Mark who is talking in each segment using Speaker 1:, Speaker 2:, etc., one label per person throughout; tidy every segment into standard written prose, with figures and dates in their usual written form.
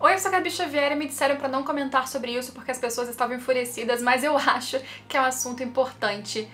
Speaker 1: Oi, eu sou a Gabi Xavier e me disseram pra não comentar sobre isso porque as pessoas estavam enfurecidas, mas eu acho que é um assunto importante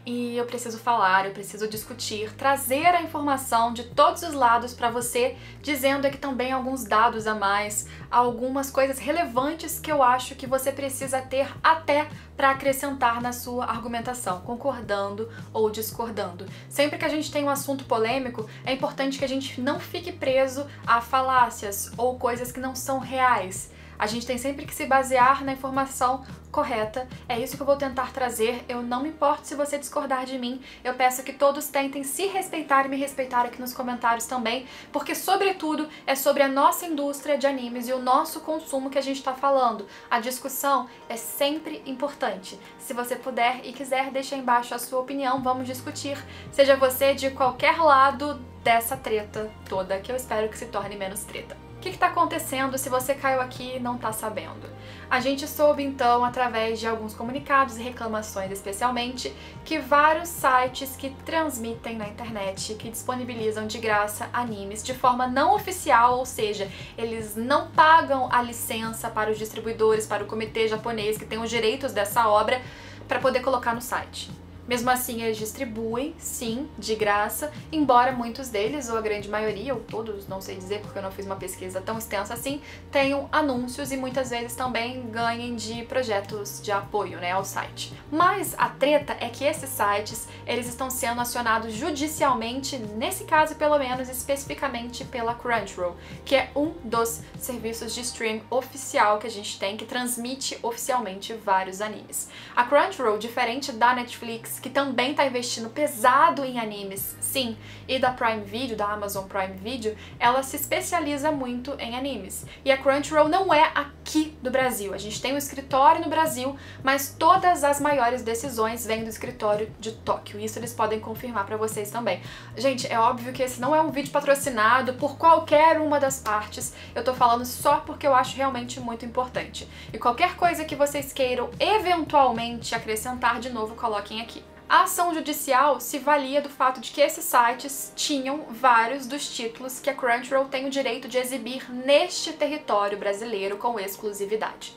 Speaker 1: e eu preciso falar, eu preciso discutir, trazer a informação de todos os lados pra você, dizendo aqui também alguns dados a mais, algumas coisas relevantes que eu acho que você precisa ter até pra acrescentar na sua argumentação, concordando ou discordando. Sempre que a gente tem um assunto polêmico, é importante que a gente não fique preso a falácias ou coisas que não são reais. A gente tem sempre que se basear na informação correta. É isso que eu vou tentar trazer. Eu não me importo se você discordar de mim. Eu peço que todos tentem se respeitar e me respeitar aqui nos comentários também, porque, sobretudo, é sobre a nossa indústria de animes e o nosso consumo que a gente tá falando. A discussão é sempre importante. Se você puder e quiser, deixa aí embaixo a sua opinião, vamos discutir. Seja você de qualquer lado dessa treta toda, que eu espero que se torne menos treta. O que está acontecendo se você caiu aqui e não está sabendo? A gente soube então, através de alguns comunicados e reclamações especialmente, que vários sites que transmitem na internet, que disponibilizam de graça animes de forma não oficial, ou seja, eles não pagam a licença para os distribuidores, para o comitê japonês que tem os direitos dessa obra, para poder colocar no site. Mesmo assim, eles distribuem, sim, de graça, embora muitos deles, ou a grande maioria, ou todos, não sei dizer porque eu não fiz uma pesquisa tão extensa assim, tenham anúncios e muitas vezes também ganhem de projetos de apoio, né, ao site. Mas a treta é que esses sites, eles estão sendo acionados judicialmente, nesse caso pelo menos, especificamente pela Crunchyroll, que é um dos serviços de stream oficial que a gente tem, que transmite oficialmente vários animes. A Crunchyroll, diferente da Netflix, que também tá investindo pesado em animes, sim, e da Prime Video, da Amazon Prime Video, ela se especializa muito em animes. E a Crunchyroll não é aqui do Brasil. A gente tem um escritório no Brasil, mas todas as maiores decisões vêm do escritório de Tóquio. Isso eles podem confirmar pra vocês também. Gente, é óbvio que esse não é um vídeo patrocinado por qualquer uma das partes. Eu tô falando só porque eu acho realmente muito importante. E qualquer coisa que vocês queiram eventualmente acrescentar de novo, coloquem aqui. A ação judicial se valia do fato de que esses sites tinham vários dos títulos que a Crunchyroll tem o direito de exibir neste território brasileiro com exclusividade.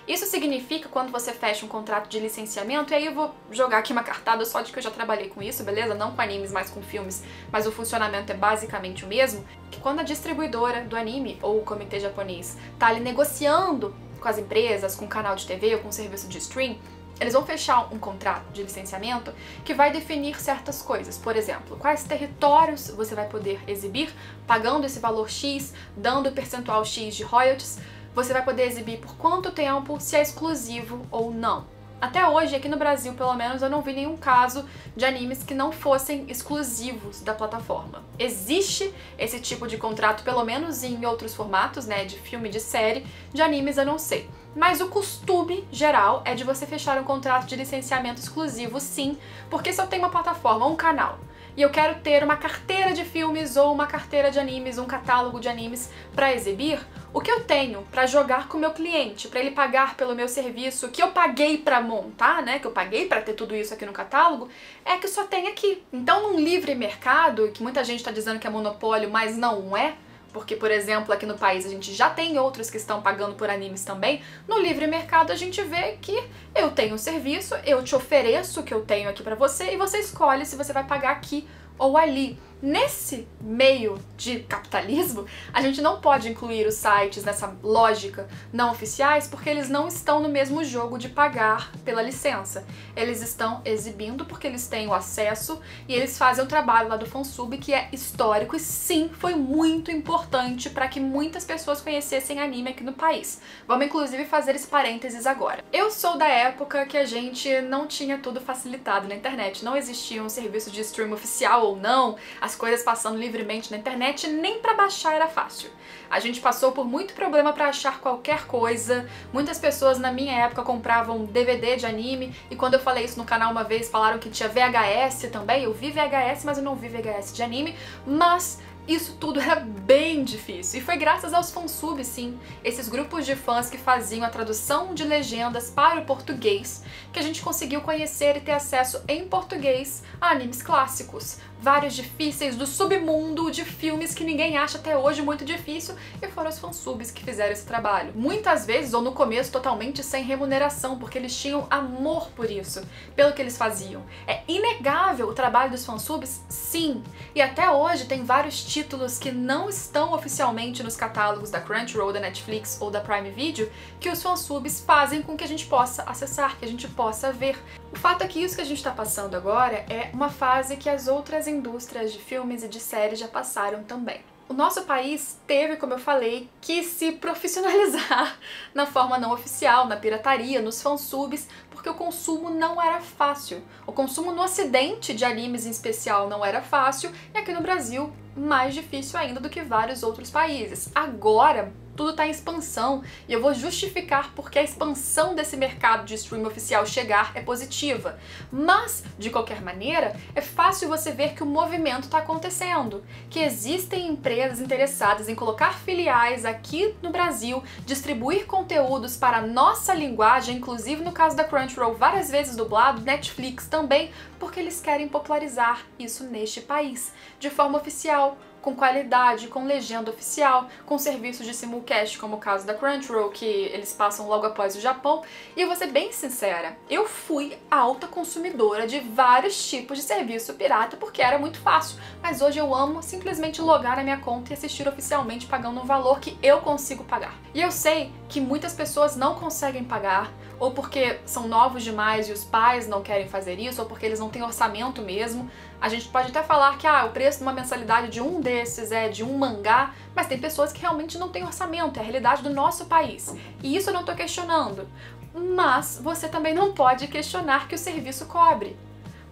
Speaker 1: Isso significa, quando você fecha um contrato de licenciamento, e aí eu vou jogar aqui uma cartada só de que eu já trabalhei com isso, beleza? Não com animes, mas com filmes, mas o funcionamento é basicamente o mesmo, que quando a distribuidora do anime, ou o comitê japonês, tá ali negociando com as empresas, com o canal de TV ou com o serviço de stream, eles vão fechar um contrato de licenciamento que vai definir certas coisas. Por exemplo, quais territórios você vai poder exibir, pagando esse valor X, dando o percentual X de royalties, você vai poder exibir por quanto tempo, se é exclusivo ou não. Até hoje, aqui no Brasil, pelo menos, eu não vi nenhum caso de animes que não fossem exclusivos da plataforma. Existe esse tipo de contrato, pelo menos em outros formatos, né, de filme, de série, de animes eu não sei. Mas o costume geral é de você fechar um contrato de licenciamento exclusivo, sim, porque se eu tenho uma plataforma, um canal, e eu quero ter uma carteira de filmes ou uma carteira de animes, um catálogo de animes para exibir, o que eu tenho para jogar com o meu cliente, para ele pagar pelo meu serviço, que eu paguei para montar, né, que eu paguei para ter tudo isso aqui no catálogo, é que só tem aqui. Então, num livre mercado, que muita gente está dizendo que é monopólio, mas não é, porque, por exemplo, aqui no país a gente já tem outros que estão pagando por animes também, no livre mercado a gente vê que eu tenho um serviço, eu te ofereço o que eu tenho aqui pra você e você escolhe se você vai pagar aqui ou ali. Nesse meio de capitalismo, a gente não pode incluir os sites nessa lógica não oficiais porque eles não estão no mesmo jogo de pagar pela licença. Eles estão exibindo porque eles têm o acesso e eles fazem o trabalho lá do fansub, que é histórico e sim, foi muito importante para que muitas pessoas conhecessem anime aqui no país. Vamos inclusive fazer esse parênteses agora. Eu sou da época que a gente não tinha tudo facilitado na internet, não existia um serviço de stream oficial ou não, as coisas passando livremente na internet, nem pra baixar era fácil. A gente passou por muito problema pra achar qualquer coisa, muitas pessoas na minha época compravam DVD de anime, e quando eu falei isso no canal uma vez, falaram que tinha VHS também, eu vi VHS, mas eu não vi VHS de anime, mas isso tudo era bem difícil. E foi graças aos fansubs, sim, esses grupos de fãs que faziam a tradução de legendas para o português, que a gente conseguiu conhecer e ter acesso em português a animes clássicos. vários difíceis do submundo de filmes que ninguém acha até hoje muito difícil, e foram os fansubs que fizeram esse trabalho. Muitas vezes, ou no começo, totalmente sem remuneração, porque eles tinham amor por isso, pelo que eles faziam. É inegável o trabalho dos fansubs, sim, e até hoje tem vários títulos que não estão oficialmente nos catálogos da Crunchyroll, da Netflix ou da Prime Video, que os fansubs fazem com que a gente possa acessar, que a gente possa ver. O fato é que isso que a gente está passando agora é uma fase que as outras indústrias de filmes e de séries já passaram também. O nosso país teve, como eu falei, que se profissionalizar na forma não oficial, na pirataria, nos fansubs, porque o consumo não era fácil. O consumo no ocidente de animes em especial não era fácil, e aqui no Brasil mais difícil ainda do que vários outros países. Agora, tudo está em expansão, e eu vou justificar porque a expansão desse mercado de streaming oficial chegar é positiva. Mas, de qualquer maneira, é fácil você ver que o movimento está acontecendo, que existem empresas interessadas em colocar filiais aqui no Brasil, distribuir conteúdos para a nossa linguagem, inclusive no caso da Crunchyroll, várias vezes dublado, Netflix também, porque eles querem popularizar isso neste país, de forma oficial, com qualidade, com legenda oficial, com serviços de simulcast, como o caso da Crunchyroll, que eles passam logo após o Japão. E eu vou ser bem sincera, eu fui alta consumidora de vários tipos de serviço pirata porque era muito fácil, mas hoje eu amo simplesmente logar na minha conta e assistir oficialmente pagando um valor que eu consigo pagar. E eu sei que muitas pessoas não conseguem pagar, ou porque são novos demais e os pais não querem fazer isso, ou porque eles não têm orçamento mesmo. A gente pode até falar que o preço de uma mensalidade de um desses é de um mangá, mas tem pessoas que realmente não têm orçamento, é a realidade do nosso país. E isso eu não tô questionando. Mas você também não pode questionar que o serviço cobre.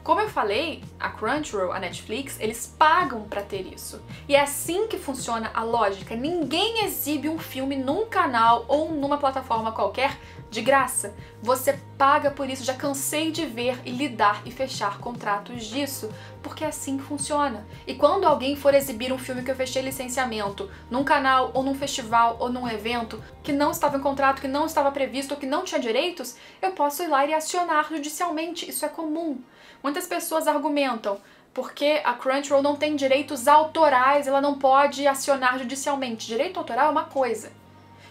Speaker 1: Como eu falei, a Crunchyroll, a Netflix, eles pagam pra ter isso. E é assim que funciona a lógica. Ninguém exibe um filme num canal ou numa plataforma qualquer de graça. Você paga por isso. Já cansei de ver e lidar e fechar contratos disso, porque é assim que funciona. E quando alguém for exibir um filme que eu fechei licenciamento num canal ou num festival ou num evento que não estava em contrato, que não estava previsto ou que não tinha direitos, eu posso ir lá e acionar judicialmente. Isso é comum. Muitas pessoas argumentam porque a Crunchyroll não tem direitos autorais, ela não pode acionar judicialmente. Direito autoral é uma coisa.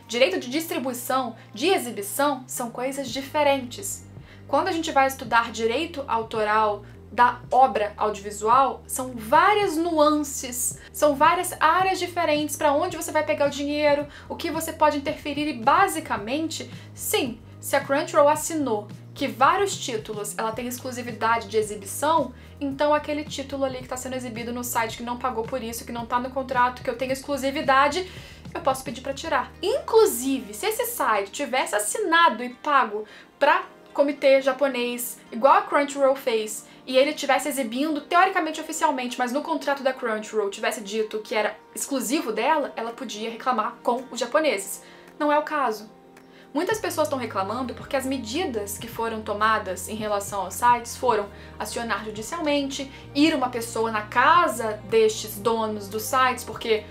Speaker 1: Direito de distribuição, de exibição, são coisas diferentes. Quando a gente vai estudar direito autoral da obra audiovisual, são várias nuances, são várias áreas diferentes para onde você vai pegar o dinheiro, o que você pode interferir e basicamente, sim, se a Crunchyroll assinou que vários títulos ela tem exclusividade de exibição, então aquele título ali que está sendo exibido no site que não pagou por isso, que não está no contrato, que eu tenho exclusividade, eu posso pedir para tirar. Inclusive, se esse site tivesse assinado e pago para comitê japonês, igual a Crunchyroll fez, e ele tivesse exibindo teoricamente oficialmente, mas no contrato da Crunchyroll tivesse dito que era exclusivo dela, ela podia reclamar com os japoneses. Não é o caso. Muitas pessoas estão reclamando porque as medidas que foram tomadas em relação aos sites foram acionar judicialmente, ir uma pessoa na casa destes donos dos sites, porque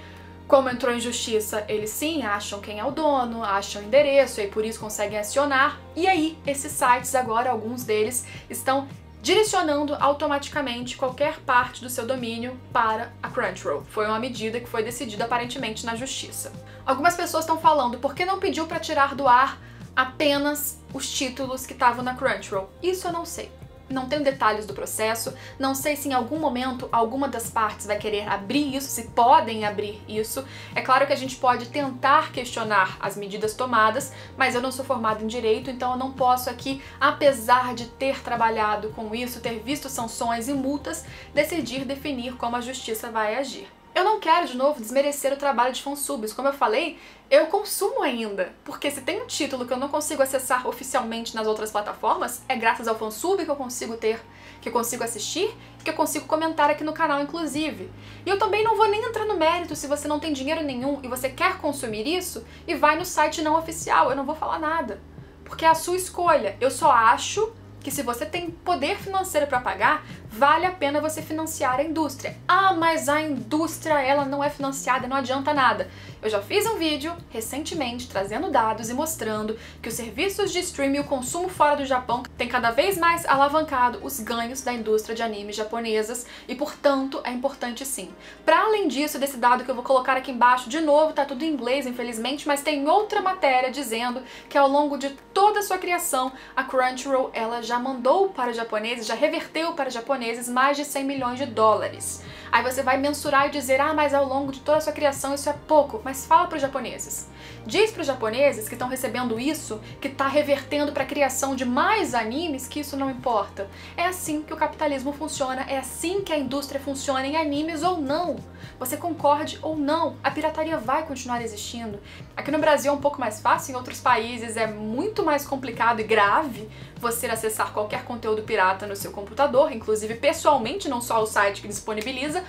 Speaker 1: como entrou em justiça, eles sim acham quem é o dono, acham o endereço e por isso conseguem acionar. E aí, esses sites agora, alguns deles, estão direcionando automaticamente qualquer parte do seu domínio para a Crunchyroll. Foi uma medida que foi decidida aparentemente na justiça. Algumas pessoas estão falando, por que não pediu para tirar do ar apenas os títulos que estavam na Crunchyroll? Isso eu não sei. Não tenho detalhes do processo, não sei se em algum momento alguma das partes vai querer abrir isso, se podem abrir isso. É claro que a gente pode tentar questionar as medidas tomadas, mas eu não sou formada em direito, então eu não posso aqui, apesar de ter trabalhado com isso, ter visto sanções e multas, decidir definir como a justiça vai agir. Eu não quero, de novo, desmerecer o trabalho de fansubs. Como eu falei, eu consumo ainda. Porque se tem um título que eu não consigo acessar oficialmente nas outras plataformas, é graças ao fansub que eu consigo ter, que eu consigo assistir, que eu consigo comentar aqui no canal, inclusive. E eu também não vou nem entrar no mérito se você não tem dinheiro nenhum e você quer consumir isso e vai no site não oficial. Eu não vou falar nada. Porque é a sua escolha. Eu só acho que se você tem poder financeiro para pagar, vale a pena você financiar a indústria. Ah, mas a indústria, ela não é financiada, não adianta nada. Eu já fiz um vídeo recentemente trazendo dados e mostrando que os serviços de streaming e o consumo fora do Japão tem cada vez mais alavancado os ganhos da indústria de animes japonesas e, portanto, é importante sim. Para além disso, desse dado que eu vou colocar aqui embaixo, de novo, tá tudo em inglês, infelizmente, mas tem outra matéria dizendo que ao longo de toda a sua criação, a Crunchyroll, ela já mandou para os japoneses, já reverteu para os japoneses mais de 100 milhões de dólares. Aí você vai mensurar e dizer, ah, mas ao longo de toda a sua criação isso é pouco, mas fala para os japoneses. Diz para os japoneses que estão recebendo isso, que está revertendo para a criação de mais animes, que isso não importa. É assim que o capitalismo funciona, é assim que a indústria funciona, em animes ou não. Você concorde ou não, a pirataria vai continuar existindo. Aqui no Brasil é um pouco mais fácil, em outros países é muito mais complicado e grave você acessar qualquer conteúdo pirata no seu computador, inclusive pessoalmente, não só o site que disponibiliza.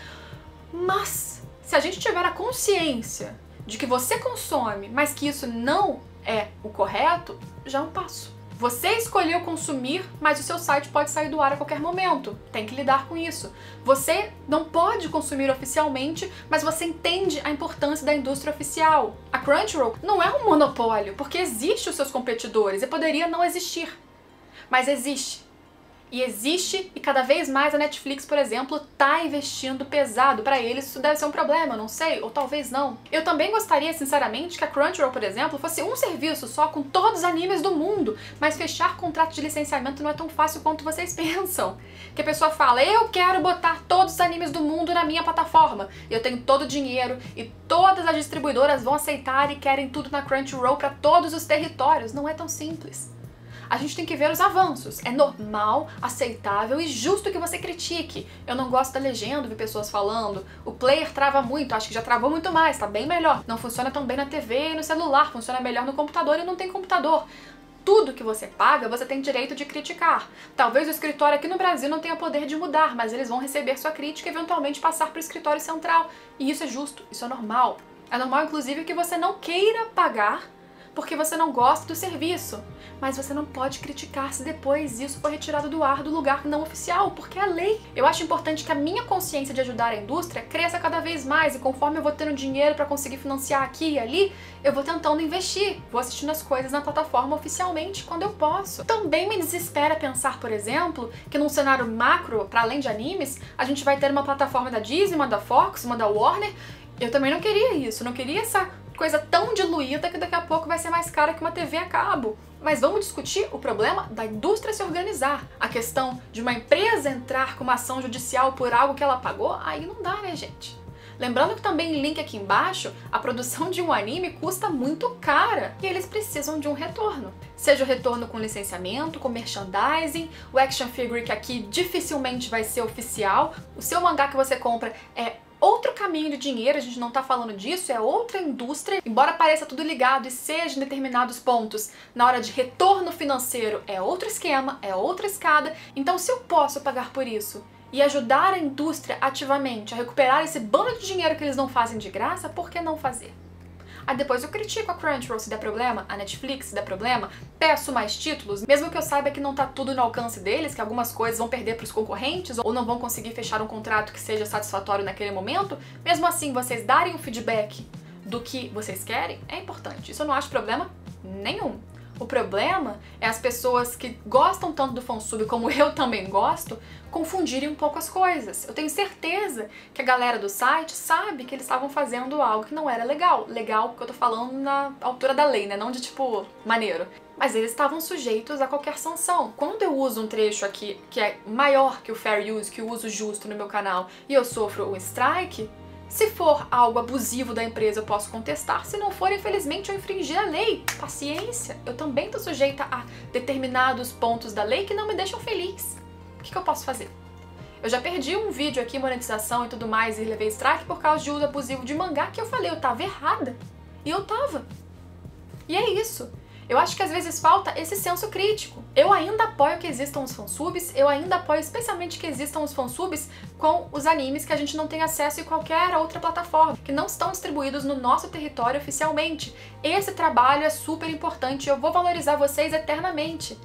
Speaker 1: Mas se a gente tiver a consciência de que você consome, mas que isso não é o correto, já é um passo. Você escolheu consumir, mas o seu site pode sair do ar a qualquer momento. Tem que lidar com isso. Você não pode consumir oficialmente, mas você entende a importância da indústria oficial. A Crunchyroll não é um monopólio, porque existem os seus competidores e poderia não existir. Mas existe. E existe, e cada vez mais a Netflix, por exemplo, tá investindo pesado. Para eles isso deve ser um problema, eu não sei, ou talvez não. Eu também gostaria, sinceramente, que a Crunchyroll, por exemplo, fosse um serviço só com todos os animes do mundo, mas fechar contrato de licenciamento não é tão fácil quanto vocês pensam. Que a pessoa fala, eu quero botar todos os animes do mundo na minha plataforma, eu tenho todo o dinheiro e todas as distribuidoras vão aceitar e querem tudo na Crunchyroll para todos os territórios. Não é tão simples. A gente tem que ver os avanços. É normal, aceitável e justo que você critique. Eu não gosto da legenda, vi pessoas falando. O player trava muito, acho que já travou muito mais, tá bem melhor. Não funciona tão bem na TV e no celular, funciona melhor no computador e não tem computador. Tudo que você paga, você tem direito de criticar. Talvez o escritório aqui no Brasil não tenha poder de mudar, mas eles vão receber sua crítica e eventualmente passar para o escritório central. E isso é justo, isso é normal. É normal, inclusive, que você não queira pagar porque você não gosta do serviço. Mas você não pode criticar se depois isso for retirado do ar do lugar não oficial, porque é lei. Eu acho importante que a minha consciência de ajudar a indústria cresça cada vez mais, e conforme eu vou tendo dinheiro para conseguir financiar aqui e ali, eu vou tentando investir, vou assistindo as coisas na plataforma oficialmente quando eu posso. Também me desespera pensar, por exemplo, que num cenário macro, para além de animes, a gente vai ter uma plataforma da Disney, uma da Fox, uma da Warner. Eu também não queria isso, não queria essa coisa tão diluída que daqui a pouco vai ser mais cara que uma TV a cabo. Mas vamos discutir o problema da indústria se organizar. A questão de uma empresa entrar com uma ação judicial por algo que ela pagou, aí não dá, né, gente? Lembrando que também, link aqui embaixo, a produção de um anime custa muito cara e eles precisam de um retorno. Seja o retorno com licenciamento, com merchandising, o action figure que aqui dificilmente vai ser oficial, o seu mangá que você compra é outro caminho de dinheiro, a gente não tá falando disso, é outra indústria. Embora pareça tudo ligado e seja em determinados pontos, na hora de retorno financeiro é outro esquema, é outra escada. Então se eu posso pagar por isso e ajudar a indústria ativamente a recuperar esse bando de dinheiro que eles não fazem de graça, por que não fazer? Aí depois eu critico a Crunchyroll se der problema, a Netflix se der problema, peço mais títulos, mesmo que eu saiba que não tá tudo no alcance deles, que algumas coisas vão perder pros concorrentes ou não vão conseguir fechar um contrato que seja satisfatório naquele momento, mesmo assim vocês darem o feedback do que vocês querem, é importante. Isso eu não acho problema nenhum. O problema é as pessoas que gostam tanto do fansub como eu também gosto, confundirem um pouco as coisas. Eu tenho certeza que a galera do site sabe que eles estavam fazendo algo que não era legal. Legal porque eu tô falando na altura da lei, né? Não de tipo, maneiro. Mas eles estavam sujeitos a qualquer sanção. Quando eu uso um trecho aqui que é maior que o fair use, que o uso justo no meu canal, e eu sofro um strike, se for algo abusivo da empresa, eu posso contestar. Se não for, infelizmente, eu infringi a lei. Paciência. Eu também tô sujeita a determinados pontos da lei que não me deixam feliz. O que eu posso fazer? Eu já perdi um vídeo aqui, monetização e tudo mais, e levei strike por causa de uso abusivo de mangá, que eu falei, eu tava errada. E eu tava. E é isso. Eu acho que às vezes falta esse senso crítico. Eu ainda apoio que existam os fansubs, eu ainda apoio especialmente que existam os fansubs com os animes que a gente não tem acesso em qualquer outra plataforma, que não estão distribuídos no nosso território oficialmente. Esse trabalho é super importante e eu vou valorizar vocês eternamente.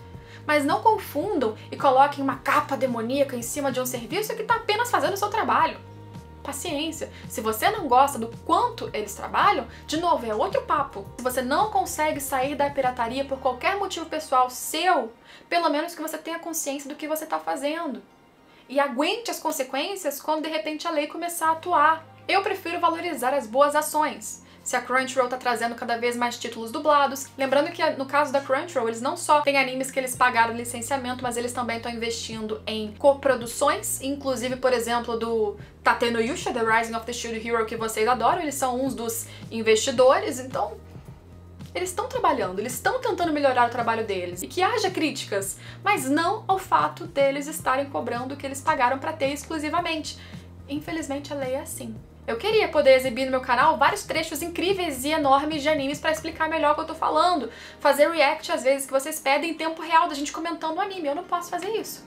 Speaker 1: Mas não confundam e coloquem uma capa demoníaca em cima de um serviço que está apenas fazendo o seu trabalho. Paciência. Se você não gosta do quanto eles trabalham, de novo, é outro papo. Se você não consegue sair da pirataria por qualquer motivo pessoal seu, pelo menos que você tenha consciência do que você está fazendo. E aguente as consequências quando de repente a lei começar a atuar. Eu prefiro valorizar as boas ações. Se a Crunchyroll tá trazendo cada vez mais títulos dublados. Lembrando que no caso da Crunchyroll, eles não só têm animes que eles pagaram licenciamento, mas eles também estão investindo em coproduções, inclusive, por exemplo, do Tate no Yusha, The Rising of the Shield Hero, que vocês adoram, eles são uns dos investidores, então eles estão trabalhando, eles estão tentando melhorar o trabalho deles. E que haja críticas, mas não ao fato deles estarem cobrando o que eles pagaram pra ter exclusivamente. Infelizmente a lei é assim. Eu queria poder exibir no meu canal vários trechos incríveis e enormes de animes pra explicar melhor o que eu tô falando. Fazer react às vezes que vocês pedem em tempo real da gente comentando o anime. Eu não posso fazer isso,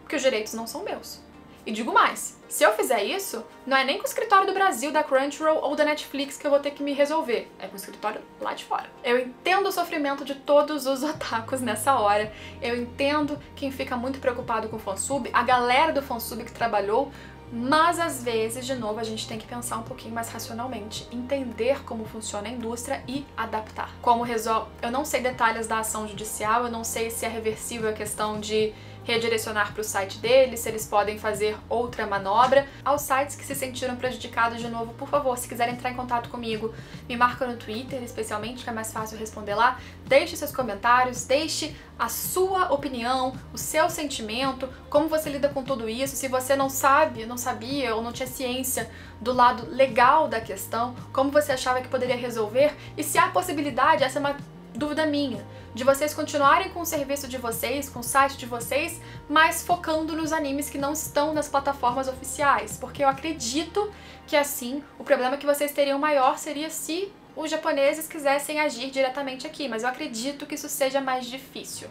Speaker 1: porque os direitos não são meus. E digo mais, se eu fizer isso, não é nem com o escritório do Brasil, da Crunchyroll ou da Netflix que eu vou ter que me resolver. É com o escritório lá de fora. Eu entendo o sofrimento de todos os otakus nessa hora. Eu entendo quem fica muito preocupado com o fansub, a galera do fansub que trabalhou. Mas às vezes, de novo, a gente tem que pensar um pouquinho mais racionalmente, entender como funciona a indústria e adaptar. Como resolve... Eu não sei detalhes da ação judicial, eu não sei se é reversível a questão de redirecionar para o site deles, se eles podem fazer outra manobra. Aos sites que se sentiram prejudicados, de novo, por favor, se quiserem entrar em contato comigo, me marca no Twitter, especialmente, que é mais fácil responder lá. Deixe seus comentários, deixe a sua opinião, o seu sentimento, como você lida com tudo isso, se você não sabe, não sabia ou não tinha ciência do lado legal da questão, como você achava que poderia resolver e se há possibilidade, essa é uma dúvida minha, de vocês continuarem com o serviço de vocês, com o site de vocês, mas focando nos animes que não estão nas plataformas oficiais, porque eu acredito que assim, o problema que vocês teriam maior seria se os japoneses quisessem agir diretamente aqui, mas eu acredito que isso seja mais difícil.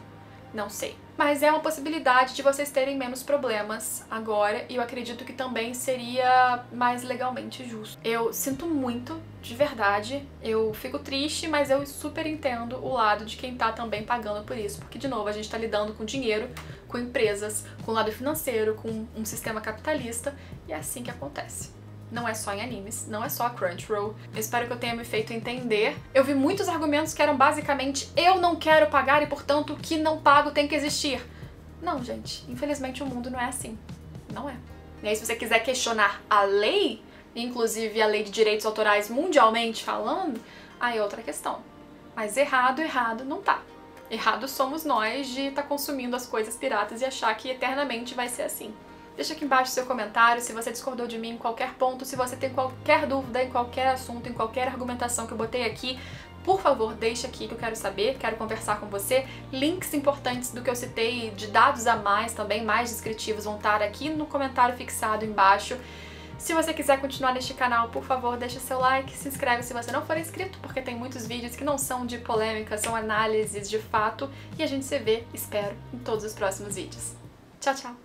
Speaker 1: Não sei. Mas é uma possibilidade de vocês terem menos problemas agora e eu acredito que também seria mais legalmente justo. Eu sinto muito, de verdade, eu fico triste, mas eu super entendo o lado de quem tá também pagando por isso, porque de novo a gente tá lidando com dinheiro, com empresas, com o lado financeiro, com um sistema capitalista e é assim que acontece. Não é só em animes, não é só a Crunchyroll. Eu espero que eu tenha me feito entender. Eu vi muitos argumentos que eram basicamente eu não quero pagar e, portanto, o que não pago tem que existir. Não, gente. Infelizmente o mundo não é assim. Não é. E aí, se você quiser questionar a lei, inclusive a lei de direitos autorais mundialmente falando, aí é outra questão. Mas errado não tá. Errado somos nós de estar consumindo as coisas piratas e achar que eternamente vai ser assim. Deixa aqui embaixo seu comentário, se você discordou de mim em qualquer ponto, se você tem qualquer dúvida em qualquer assunto, em qualquer argumentação que eu botei aqui, por favor, deixa aqui que eu quero saber, quero conversar com você. Links importantes do que eu citei, de dados a mais também, mais descritivos, vão estar aqui no comentário fixado embaixo. Se você quiser continuar neste canal, por favor, deixa seu like, se inscreve se você não for inscrito, porque tem muitos vídeos que não são de polêmica, são análises de fato, e a gente se vê, espero, em todos os próximos vídeos. Tchau, tchau!